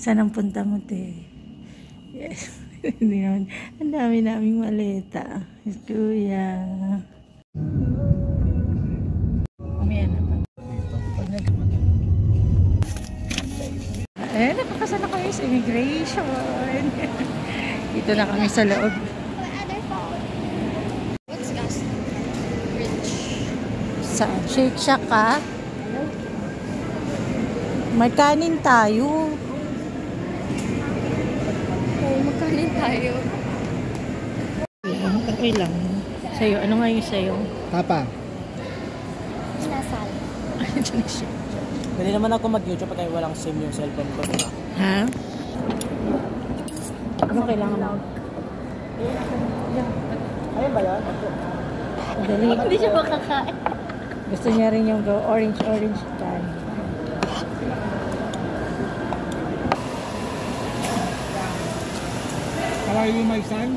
Saan ang punta mo, te? Yes. Hindi naman. Ang dami naming maleta. Kuya. Mamaya na pa. Eh, nakapasa na kami sa immigration. Dito na kami sa loob. What's gas? Rich. Sa Shake Shack ka? May kanin tayo. Oo, magkanin tayo. Okay lang. Sa'yo, ano nga yung sa'yo? Tapa. Inasal. Pwede naman ako mag-YouTube pag walang SIM yung cellphone ko, diba? Ha? Ano kailangan mo? Ayun ba yan? Madali. Hindi siya makakain. Gusto niya rin yung orange pan. How are you, my son?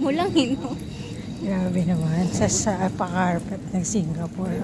Mulangin mo. Grabe naman. Sa pa-carpet ng Singapore.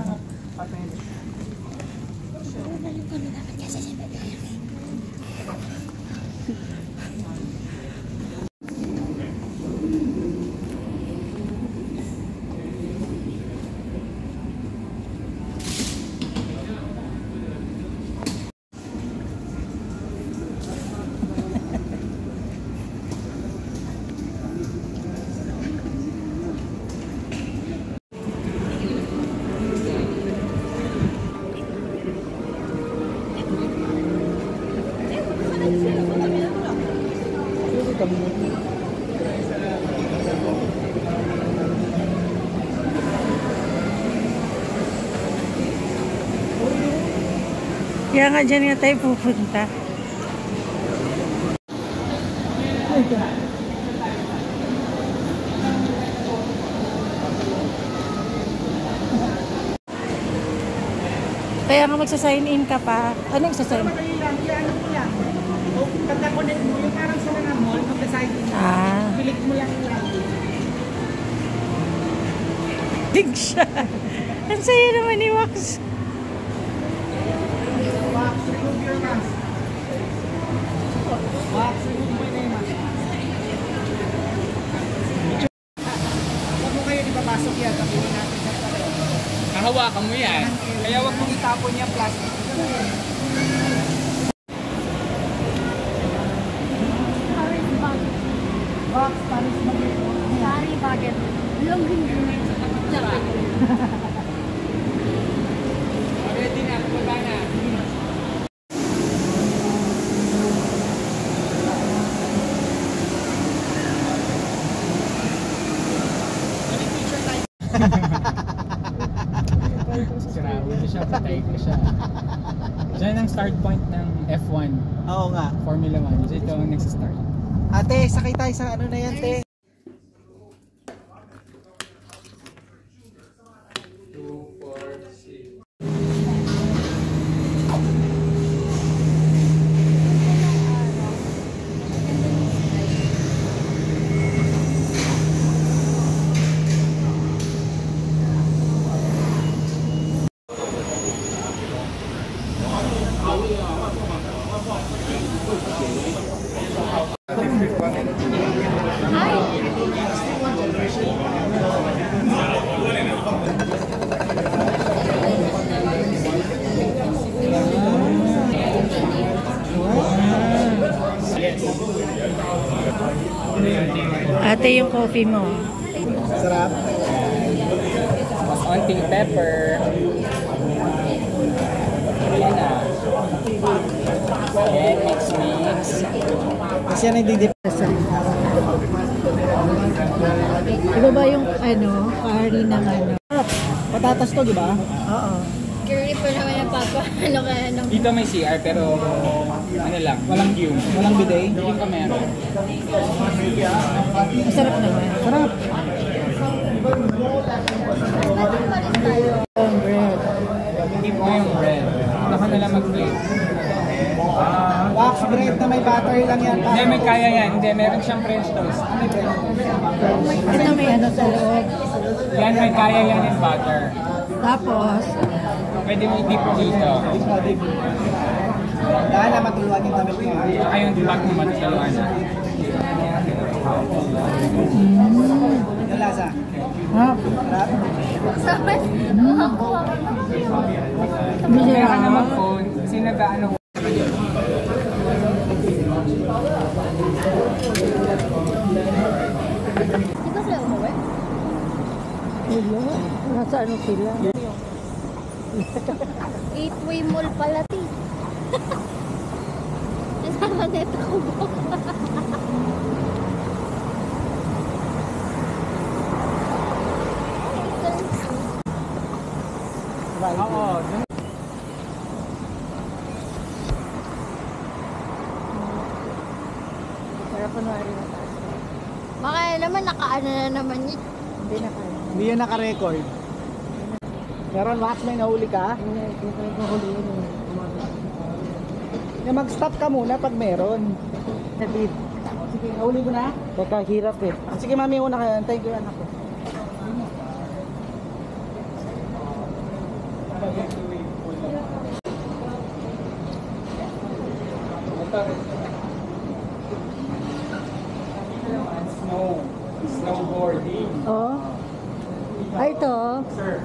Kaya nga dyan nga tayo pupunta. Kaya nga magsasign in ka pa. Ano yung sasign? Pagka-connect mo, yung parang sa mga mall, magsasign in. Pilik mo lang yung Dig siya. Ang saya naman ni Wax. Wax, remove your mask. Wax, remove mo na yung mask. Huwag mo kayo ipapasok yan. Tapunin natin sa pala. Kahawakan mo yan. Kaya huwag mong itapon niya plastic. Wax, Paris Baguette. Sorry, Baguette. Longin din. Ready na, baba na. Sirawi na siya, patay ko siya. Diyan ang start point ng F1. Oo nga. Formula 1. Dito ang nagsa-start. Ate, sakay tayo sa ano na yan, te? Ate, yung coffee mo. Sarap. Mas onting pepper. Ayan na. Then mix. Kasi yan nagdidip. Iba ba yung curry ng Patatas to, di ba? Oo. Curry pa naman ang papa. Ano ka, ano? Dito may CR pero ano lang, walang queue. Walang bidet. Hindi ka meron. Masarap naman. Sarap. Ang bread. Keep mo yung bread. Baka na lang mag-plate. Wax bread na may butter lang yan. Hindi, may kaya yan. Hindi, meron siyang French toast. May French toast. Ito may sa loob. Yan, may kaya yan in butter. Tapos, Pwede mo i-dip dito. Dahil na matuluan yung damit mo. Saka yung bag mo matutuluan na. Yung lasa. hap. Sarap. Kasama. Kaya ka na mag-phone kasi nag-ano. Di ba sila umuwi? Wala. Nasa ano sila? 8-way mall pala, ti. Kasama nito ko ba? Oo. Pero kunwari na. Baka naman nakaano na naman yun. Hindi na kaya. Hindi yan naka-record. Meron wax, may nahuli ka? Hindi ko huli yun. Mag-stop ka muna pag meron. David. Sige, nahuli ko na. Teka, hirap eh. Sige, mami, una kayo. Antayin ko yung anak ko. Snowboarding. Oh? Ay, ito. Sir,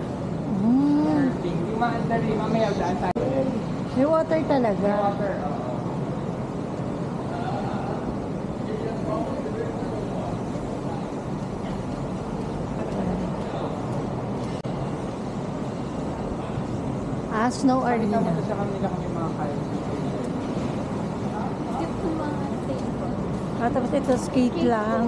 Mm. surfing. Di maandali, mamaya daan tayo. May water talaga. Water. Snow arena. Tama sa kanila kami mga kaya. Tapos ito, skate lang.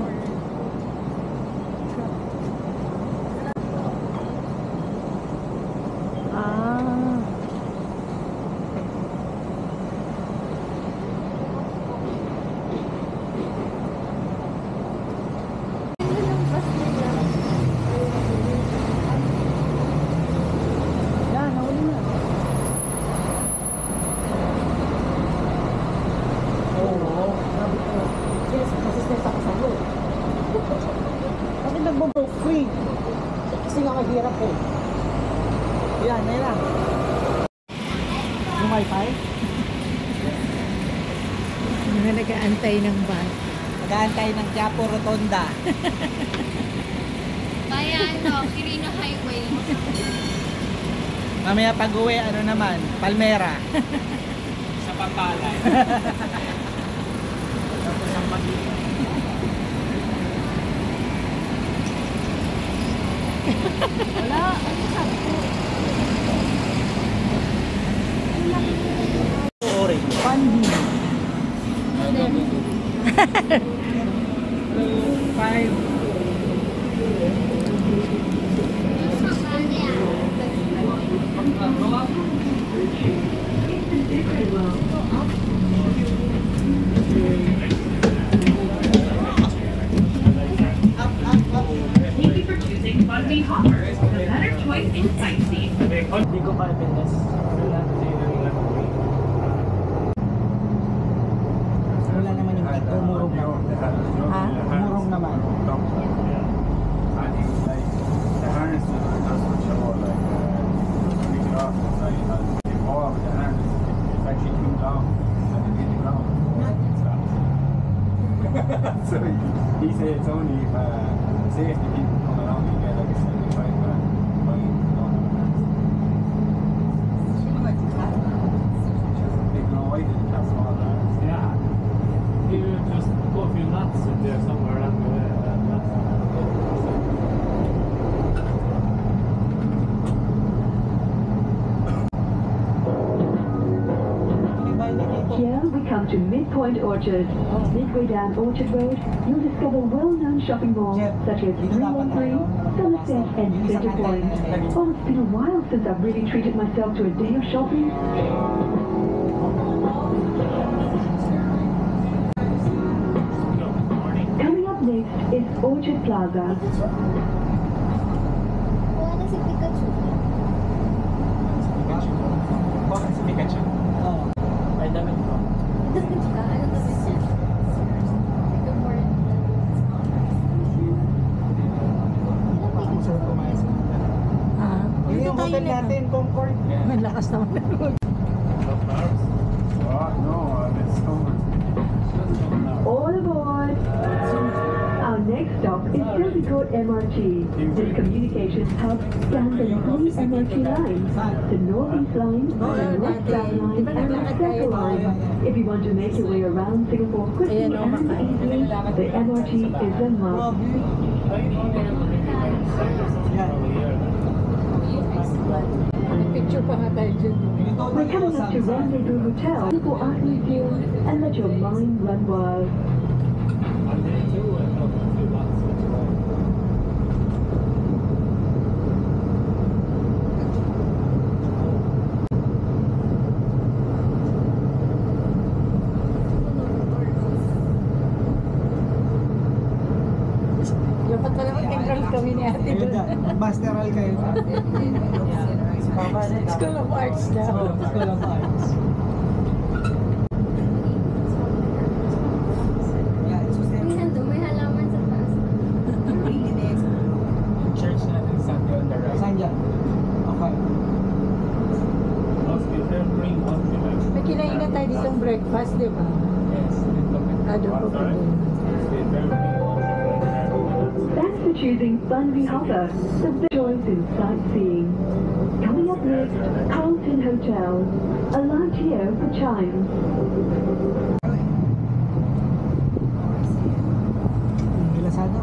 Ah. Yan, nahuli na. Yes, masistent ako sa'yo. Bakit nagbo-broke ko eh? Kasi nga mahirap eh. Yan, may lang. Yung wifi? Mga nag-aantay ng van. Nag-aantay ng Quiapo Rotonda. Kaya ano, Quirino Highway. Mamaya pag-uwi, ano naman, Palmera. Sa Pampalay. Tapos ang pag-ibig. Wala, ano sabi ko? Ori. Pandi. 5. Thank you for choosing Bunby Hopper, the better choice in sightseeing. Hindi ko pa pinas. Wala naman yung ito, umurong naman. Ha? Umurong naman. So he said it's only if safety people come along, you get like a 75 grand fine. They go away to the castle all that. Yeah. You just go a few nuts if there's somewhere along the way. Point Orchard. Midway down Orchard Road, you'll discover well-known shopping malls such as 313, Somerset and Centre Point. Oh, it's been a while since I've really treated myself to a day of shopping. Coming up next is Orchard Plaza. Kuha na si Pikachu. Bakit si Pikachu? Ay, damit ko. Ano to niya? Good morning. Sir, kumain sa Ah, Yun yung tayo hotel nito. natin, Concord. Malakas naman. No, it's over. All aboard! Our next stop is Silvercourt MRT. This communications hub spans the three MRT lines, the Northeast Line, the Northbound Line, and the Central Line. If you want to make your way around Singapore quickly and easily, the MRT is a must. Picture pa nga tayo dyan. We're coming up to Rendezvous Hotel for afternoon view and let your mind run wild. Dapat pala mag-enroll kami ni ate doon. Masteral kayo. School of Arts na. School of Arts. May halaman sa taas. Church natin sa on the right. Saan dyan? Okay. May kinain na tayo ditong breakfast, di ba? Yes. Doon po pa din. Thanks for choosing Bunby Harbour, the best choice in sightseeing. Coming up next, Carlton Hotel. A light here for chimes. Bilasado.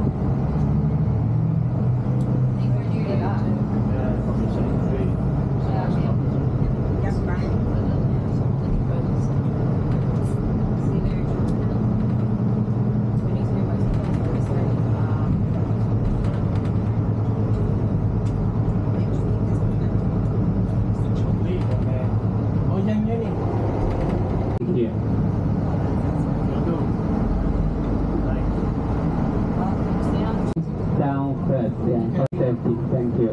O, yan yun eh. Yeah. Down first, yeah. For safety, thank you.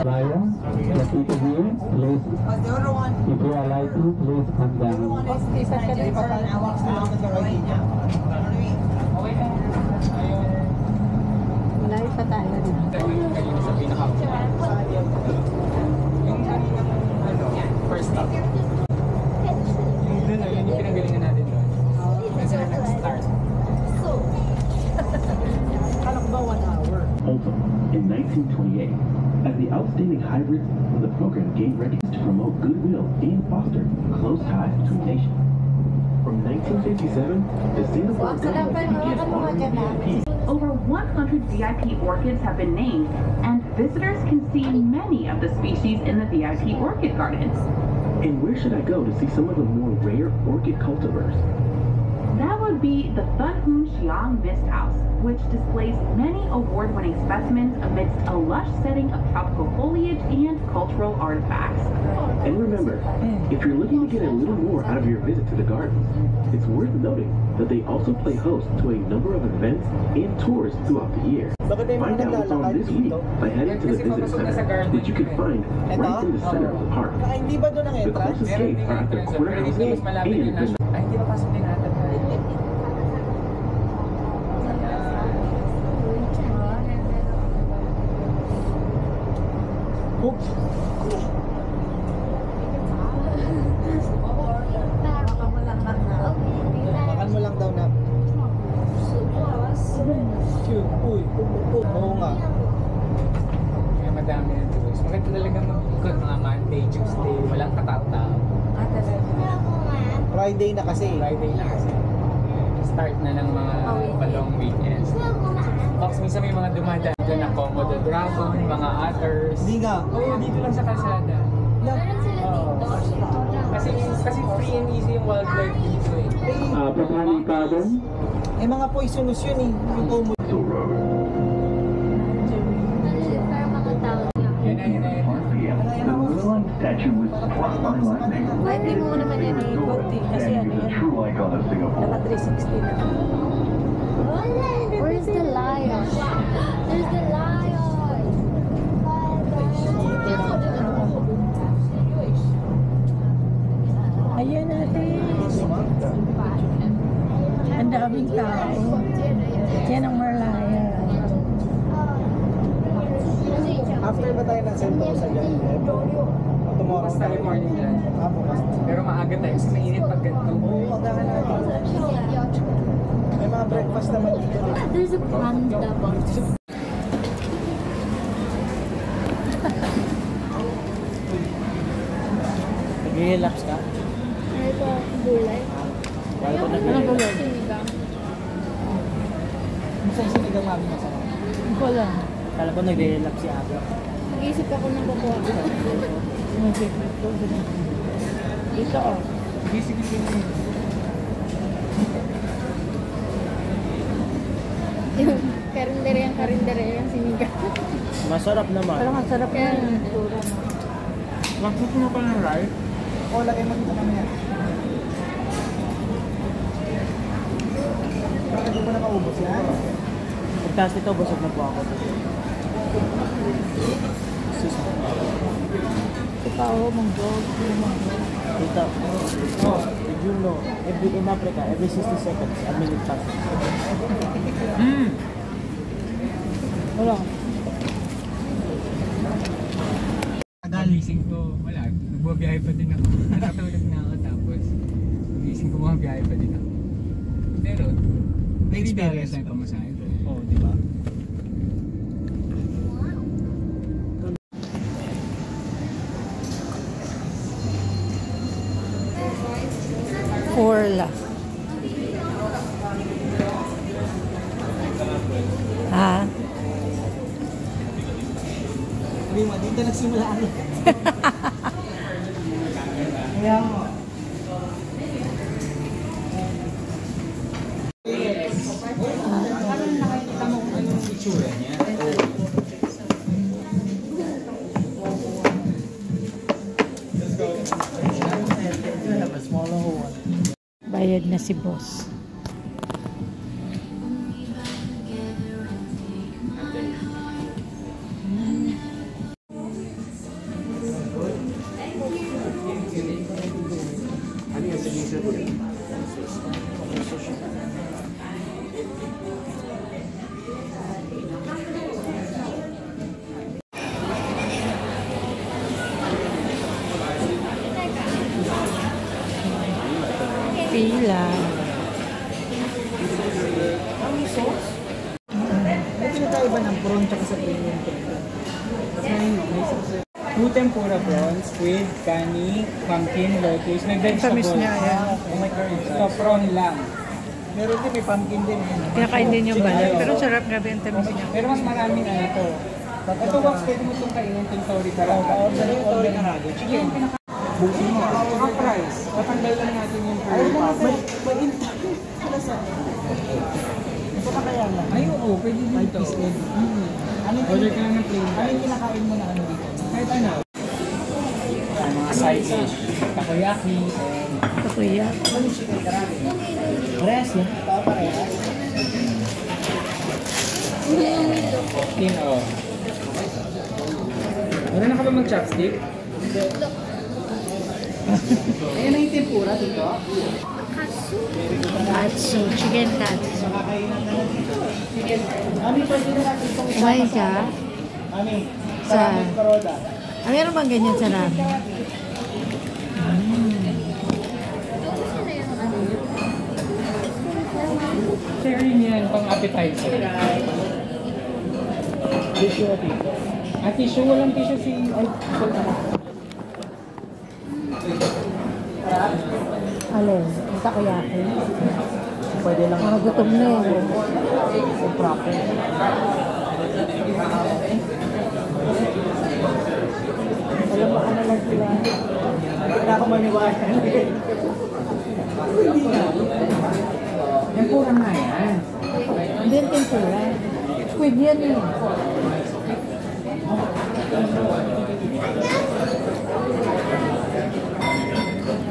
Raya, the people here, please. If you are lighting, please come down. Isa ka din sa Malayo pa tayo. Sa pinaka yung kaninang first stop. Yung dun, yun yung pinanggalingan natin doon. Yung sila nag-start. Kala ko ba 1 hour? Also, in 1928, as the outstanding hybrids, the program gained recognition to promote goodwill and foster close ties between nations. From 1957, the Singapore government began honoring VIPs. Over 100 VIP orchids have been named, and visitors can see many of the species in the VIP orchid gardens. And where should I go to see some of the more rare orchid cultivars? That would be the Thun Hoon Xiang Mist House, which displays many award-winning specimens amidst a lush setting of tropical foliage and cultural artifacts. And remember, if you're looking to get a little more out of your visit to the gardens, it's worth noting that they also play host to a number of events and tours throughout the year. Find out what's on this week by heading to the visitor center, which you can find right in the center of the park. Hindi ba doon ang The entrance? closest gates are at the corner house gate Mas malapit yung and the ay, hindi pa pasok din natin. Oops. Makan mo lang daw na. Cute. Uy. Oo nga. Kaya madami na tours. Maganda talaga mag-ikot mga Monday, Tuesday. Walang katao-tao. Friday na kasi. Friday na kasi. start na ng mga long weekends. Tapos minsan may mga dumadaan dyan na Komodo Dragon, mga otters. Oo, dito lang sa kalsada. Meron sila dito. Kasi free and easy yung wildlife dito eh. Papali Carbon, Eh mga poisonous yun eh. Yung Komodo. Road. Para mga tao niya. Yun na. The Willow statue was struck by lightning. Ay, hindi mo naman yan eh. Kasi And ano is a yan, true icon of Singapore. naka 360 na. Where's the lion? There's the lion! Ayan natin. Ang daming tao. Yan ang Merlion. After ba tayo ng Sentosa dyan? Tomorrow Bukas tayo morning dyan. Bukas. Pero maaga tayo kasi mainit pag ganito. Oo, agahan natin. May mga breakfast naman dito. There's a panda box. Nag-relax ka? Ano ito? Gulay? Wala ko Ano gulay? Sinigang. Masaya sinigang namin masarap. Hindi ko lang. Kala ko nag-relax si Abba. Nag-iisip ako ng kukuha. Ito oh. Sige. Yung karindere yung sinigang. Masarap naman. Parang masarap na yung tura mo. Mag-cook mo pa ng rice? O, lagay mo dito kami yan. Bakit di mo na maubos yan? Pagtas ito, busog na po ako. Ito oh, manggog. Ito. Oh, did you know, in Africa, every 60 seconds, a minute passes. Wala. Gising ko, wala. Nagbabiyahe pa din ako. Natulog na ako tapos gising ko mga biyahe pa din ako. Pero, may experience na yung pamasahe ko. Oo, di ba? Orla. Ha? Sabi mo, dito nagsimula ano. Kaya mo. Itsura niya. Bayad na si boss. Pila. May pinakaiba ng prawn tsaka sa premium prawn. May Two tempura prawns, squid, kani, pumpkin, lettuce, may vegetable. Tamis niya, yan. Oh my God. Ito, prawn lang. meron din, may pumpkin din. Kinakain din yung balat. Pero sarap grabe ang tamis niya. Pero mas marami na ito. Ito, Wax, pwede mo itong kainin, tintori ka lang. Order na natin. Chicken, busin mo. Saka fries. Tatanggal lang natin yung curry powder. Ito na kaya lang. Ay, oo, pwede dito. Order ka lang ng plain Ano yung rice. kinakain mo na ano dito? Kahit ano. Mga side dish. Takoyaki and Ito kuya. Parehas yan. Ito parehas. tin o. Wala na ka ba mag-chopstick? Ayan na yung tempura dito. Katsu. Chicken katsu. Makakainan na lang dito. Mami, pwede na natin itong Kumain ka? Mami, Sa... maraming karoda. Ah, meron bang ganyan sa ramen? Sharing yan, pang appetizer. Tissue o dito. Tissue, walang tissue si... Ay, Alin? Ang takoyaki. Pwede lang. Gutom na eh. So proper. Alam mo, ano lang sila. Hindi ako maniwala. Hindi nga. Yan pura nga yan. Hindi yung tempura. Squid yan eh.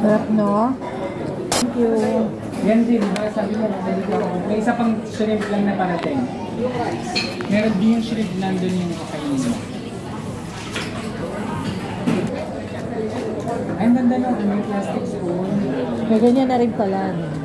Sarap, no? Thank you. Yan din, sabi mo, may isa pang shrimp lang na parating. Meron din yung shrimp nandun yung kakainin mo. Ay, ang ganda no, may plastic spoon. May ganyan na rin pala. No?